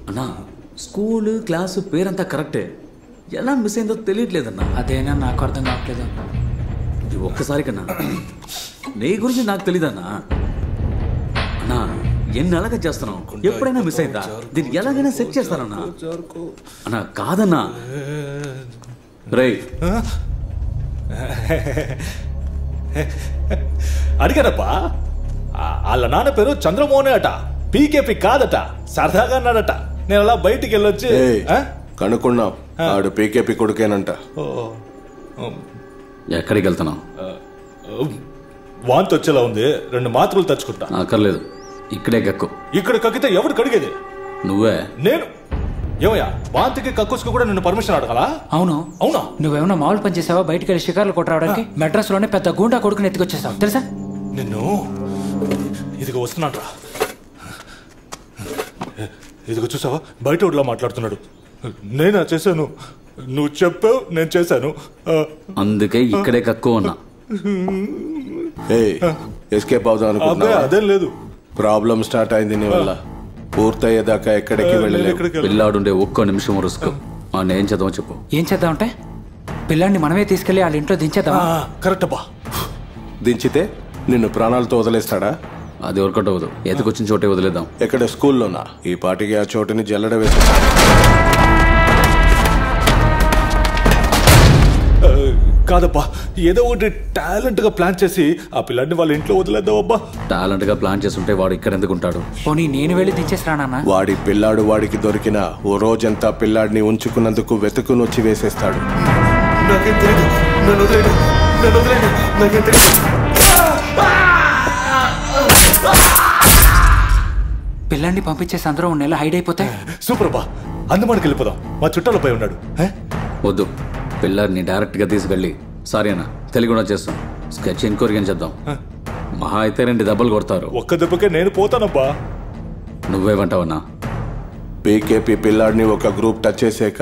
అన్నా school class పేరంతా కరెక్టే, ఎలా మిస్ అయిందో తెలియట్లేదన్నా. అదేనా నాకు అర్థం కావట్లేదు. ఇది ఒక్కసారి కన్నా నీ గురించి నాకు తెలీదన్నా. అన్నా ఎన్నెలాగా చేస్తున్నావు, ఎప్పుడైనా మిస్ అయిందా? దీన్ని ఎలాగైనా సెట్ చేస్తానన్నా. అన్నా కాదన్నా. రే అడిగారప్పా, వాళ్ళ నాన్న పేరు చంద్రమోహనే అట, పీకేపీ కాదట. సరదాగా అన్నాడట. నేను అలా బయటికి వెళ్ళొచ్చి కనుక్కున్నాం, ఆడు పీకేపీ కొడుకేనంట. ఎక్కడికి వెళ్తున్నావు? వాంతి వచ్చేలా ఉంది, 2 మాత్రలు తెచ్చుకుంటా. అక్కర్లేదు, ఇక్కడే కక్కు. ఇక్కడ కక్కితే ఎవడు కడిగేది? నువ్వే. నేను? ఏమయ్యా, వాంతికి కక్కుసుకు కూడా నిన్ను పర్మిషన్ అడగాలా? అవును. అవునా? నువ్వేమన్నా మామూలు పని చేసావా? బయటికి వెళ్ళి షికార్లు కొట్టరావడానికి మెడ్రాస్ లోనే పెద్ద గూండా కొడుకుని ఎత్తుకొచ్చేసావు తెలుసా? నిన్ను ఇదిగో వస్తున్నాడు రా. ఇదిగో చూసావా, బయట ఊళ్ళో మాట్లాడుతున్నాడు. నేనా చేశాను? నువ్వు చెప్పావు, నేను చేశాను. అందుకే ఇక్కడే కక్కు అన్నా. ఎస్కేప్ అవుదాం అనుకున్నా. అదేం లేదు, ప్రాబ్లం స్టార్ట్ అయింది నీ వల్ల. పూర్తయ్యేదాకా ఎక్కడికి వెళ్ళలేదు. పిల్లాడుండే ఒక్క నిమిషం రుసుకు. ఏం చేద్దాం చెప్పు. ఏం చేద్దామంటే పిల్లాడిని మనమే తీసుకెళ్లి వాళ్ళ ఇంట్లో దించేద్దాం. కరెక్ట్ అబ్బా. దించితే నిన్ను ప్రాణాలతో వదిలేస్తాడా? అది వర్కౌట్ అవ్వదు. ఎదుకొచ్చిన చోటే వదిలేద్దాం. ఎక్కడ? స్కూల్లోనా? ఈ పాటికి ఆ చోటుని జల్లడ వేసేస్తా. కాదబ్బా, ఏదో ఒకటి టాలెంట్ గా ప్లాన్ చేసి ఆ పిల్లాడిని వాళ్ళ ఇంట్లో వదిలేద్దాం అబ్బా. టాలెంట్ గా ప్లాన్ చేస్తుంటే వాడు ఇక్కడ ఎందుకు ఉంటాడు? పోనీ నేను వెళ్ళి దించేస్తానన్నా. వాడి పిల్లాడు వాడికి దొరికిన ఓ రోజంతా పిల్లాడిని ఉంచుకున్నందుకు వెతుకుని వచ్చి వేసేస్తాడు. పిల్లాడిని పంపించేసి అందరూ 1 నెల హైడ్ అయిపోతే సూపర్ అబ్బా. అందమానికి వెళ్ళిపోదాం, మా చుట్టాలపై ఉన్నాడు. వద్దు, పిల్లాడిని డైరెక్ట్ గా తీసుకెళ్ళి సారీ అన్న తెలియకుండా చేస్తాం. స్కెచ్ ఎంక్వైరీ అని చేద్దాం. మహా అయితే 2 దెబ్బలు కొడతారు. ఒక్క దెబ్బకే నేను పోతానబ్బా. నువ్వేమంటావన్నా? పీకేపీ పిల్లాడిని ఒక గ్రూప్ టచ్ చేసాక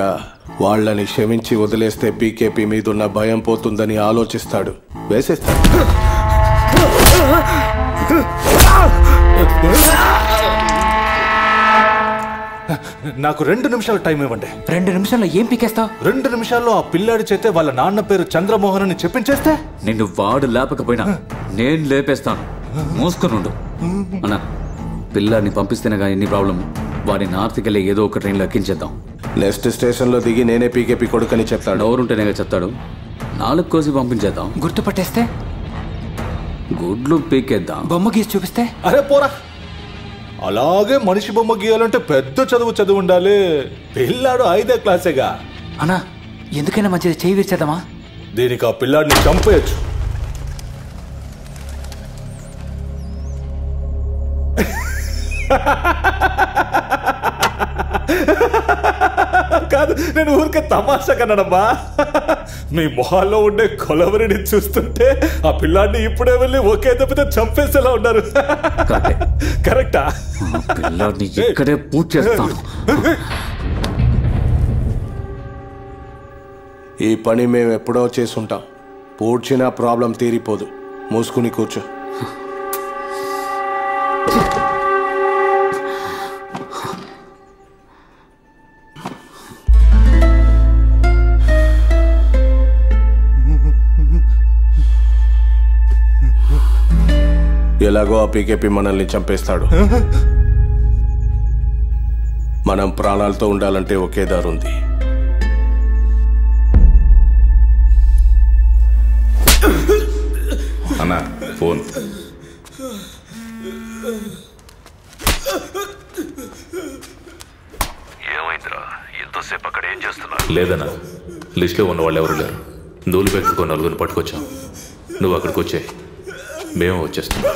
వాళ్ళని క్షమించి వదిలేస్తే పీకేపీ మీదున్న భయం పోతుందని ఆలోచిస్తాడు, వేసేస్తాడు. నాకు 2 నిమిషాలు టైం ఇవ్వండి. 2 నిమిషాల్లో ఏం పీకేస్తావు? 2 నిమిషాల్లో ఆ పిల్లాడి చేతే వాళ్ళ నాన్న పేరు చంద్రమోహన్ అని చెప్పించేస్తే నిన్ను వాడు లేపకపోయినా నేను లేపేస్తాను. మూసుకునుండు అన్నా. పిల్లాడిని పంపిస్తేనేగా ఎన్ని ప్రాబ్లం. వాడిని నార్త్కి వెళ్ళి ఏదో ఒక ట్రైన్లో ఎక్కించేద్దాం. నెక్స్ట్ స్టేషన్ లో దిగి నేనే పీకేపీ కొడుకని చెప్తాడు. ఎవరుంటేనే చెప్తాడు. 4 కోసి పంపించేద్దాం. గుర్తుపట్టేస్తే గుడ్లు పీకేద్దాం. బొమ్మ గీసి చూపిస్తే అరే పోరా. అలాగే మనిషి బొమ్మ గీయాలంటే పెద్ద చదువు ఉండాలి. పిల్లాడు 5వ క్లాసేగా. అన్నా ఎందుకైనా మంచిది, చేయి విరిచేద్దామా? దీనికి ఆ పిల్లాడిని చంపేయచ్చు. కాదు, నేను ఊరికే తమాషా కన్నాడమ్మా. మీ మొహాల్లో ఉండే కొలవరిని చూస్తుంటే ఆ పిల్లాడిని ఇప్పుడే వెళ్ళి ఒకే దెబ్బతో చంపేసేలా ఉన్నారు. కరెక్టా? పిల్లాడిని ఇక్కడే పూజ చేస్తాను. ఈ పని మేము ఎప్పుడో చేసుంటాం. పూడ్చినా ప్రాబ్లం తీరిపోదు. మూసుకుని కూర్చో. ఎలాగో ఆ పీకేపీ మనల్ని చంపేస్తాడు. మనం ప్రాణాలతో ఉండాలంటే ఒకే దారుంది. అన్నా ఫోన్. ఏమైందిరా, ఎంతోసేపు అక్కడ ఏం చేస్తున్నారు? లేదన్నా, లిస్ట్లో ఉన్న వాళ్ళు ఎవరు లేరు. నూలు పెట్టుకో 4 పట్టుకొచ్చాం. నువ్వు అక్కడికి వచ్చే, మేము వచ్చేస్తున్నాం.